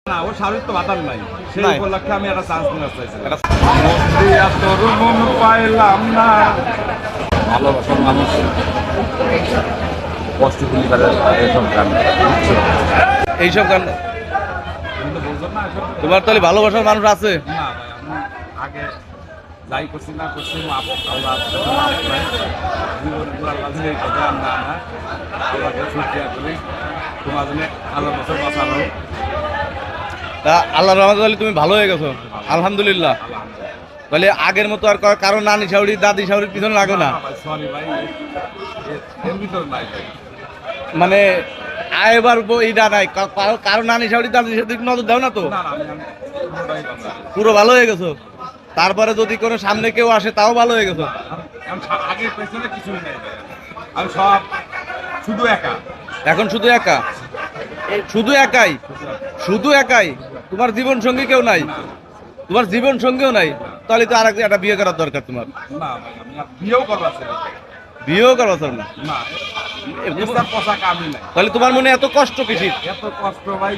না ও শাহরুখ তো বাতার নাই সেই নাই। উপলক্ষে আমি একটা চান্স নিতে চাইছিলাম। এটা মন্দিয়া তোর মন পাইলাম না। ভালোবাসার মানুষ কষ্ট তুলি করে এসব গান এইসব গান কিন্তু বুঝলাম না এসব। তোমার তাহলে ভালোবাসার মানুষ আছে? না ভাই, আমি আগে যাই করছি না করছি আল্লাহ জীবন পুরার মাঝে এই কথা না না তোমাকে শুক্রিয়া করি, তোমার জন্য আল্লাহ বছর বাঁচানো। তা আল্লাহর রহমতে তাহলে তুমি ভালো হয়ে গেছো, আলহামদুলিল্লাহ। তাহলে আগের মতো আর কারো নানি শাউরি দাদি শাউরির পিছনে লাগো না, সরি ভাই, এর ভিতরে নাই ভাই। মানে এবার এইটা নাই, কারো নানি শাউরি দাদি শাউরির নজর দাও না তো, না না আমি পুরোটাই বাঁচা। পুরো ভালো হয়ে গেছো। তারপরে যদি কোনো সামনে কেউ আসে তাও ভালো হয়ে গেছো। আগে পেছনে কিছুই নেই ভাই। আমি সব শুধু একা। এখন শুধু একা, শুধু একাই, শুধু একাই। তোমার জীবন সঙ্গী কেউ নাই, তোমার জীবন সঙ্গীও নাই। তাহলে তো আর একটা বিয়ে করার দরকার তোমার। না ভাই, আমি আর বিয়েও করবার চাই না। বিয়েও করার দরকার না। না, এসব পোশাক আমি নাই। তাহলে তোমার মনে এত কষ্ট কিসির? এত কষ্ট ভাই,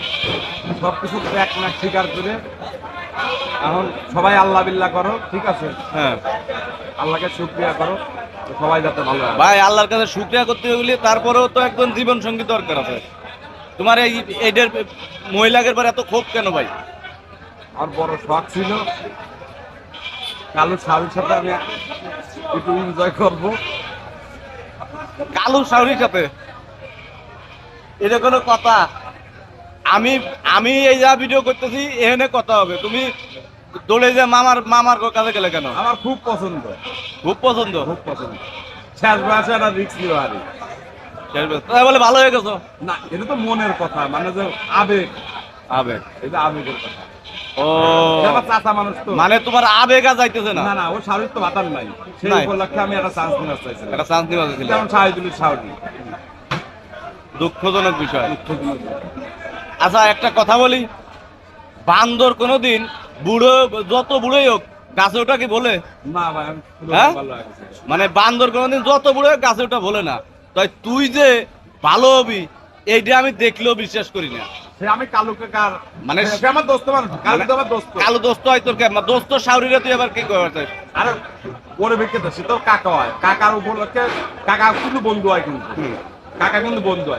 সব কিছু এক না স্বীকার করে এখন সবাই আল্লাহ বিল্লাহ করো, ঠিক আছে? হ্যাঁ আল্লাহকে শুকরিয়া করো, তো সবাই যাতে ভালো হয়। ভাই, আল্লাহর কাছে শুকরিয়া করতে হলে তারপরেও তো একজন জীবন সঙ্গী দরকার আছে। তোমার এইটার মহিলাদের পর এত ক্ষোভ কেন ভাই? আর বড় শখ ছিল কালো শাড়ির সাথে আমি একটু এনজয় করবো। কালু শাউরির সাথে এটা কোনো কথা? আমি আমি এই যা ভিডিও করতেছি এখানে কথা হবে, তুমি দৌড়ে যে মামার কাছে গেলে কেন? আমার খুব পছন্দ, খুব পছন্দ। খুব পছন্দ। শেষ বয়সে একটা রিক্স নিতে পারি তাই বলে ভালো হয়ে গেছো? না, এটা তো মনের কথা, মানে যে আবেগ, আবেগ। এটা আবেগের কথা। ও এটা আমার চাচা মানুষ তো। মানে তোমার আবেগ আর যাইতেছে না? না না, ও শাহরুখ তো বাতার নাই সেই নাই। উপলক্ষে আমি একটা চান্স নিতে চাইছিলাম। একটা চান্স নিবা ছিল, যেমন শাহিদুল শাহরুখ। দুঃখজনক বিষয়। আচ্ছা একটা কথা বলি, বান্দর কোনোদিন বুড়ো, যত বুড়োই হোক গাছে ওঠা কি বলে? না ভাই, আমি পুরো হ্যাঁ? ভালো লাগছে। মানে বান্দর কোনোদিন যত বুড়ো হোক গাছে ওঠা বলে না। তাই তুই যে ভালো হবি এইটা আমি দেখলেও বিশ্বাস করি না। সে আমি কালুকে কার মানে সে আমার দোস্ত মানুষ, কালু তো আমার দোস্ত। কালো দোস্ত হয় তোর, দোস্ত শাউরিরা তুই আবার কি করতে? আরে ওরে বিক্রেতা, সে তোর কাকা হয়, কাকার উপলক্ষে কাকা কিন্তু বন্ধু হয়, কিন্তু কাকা কিন্তু বন্ধু হয়।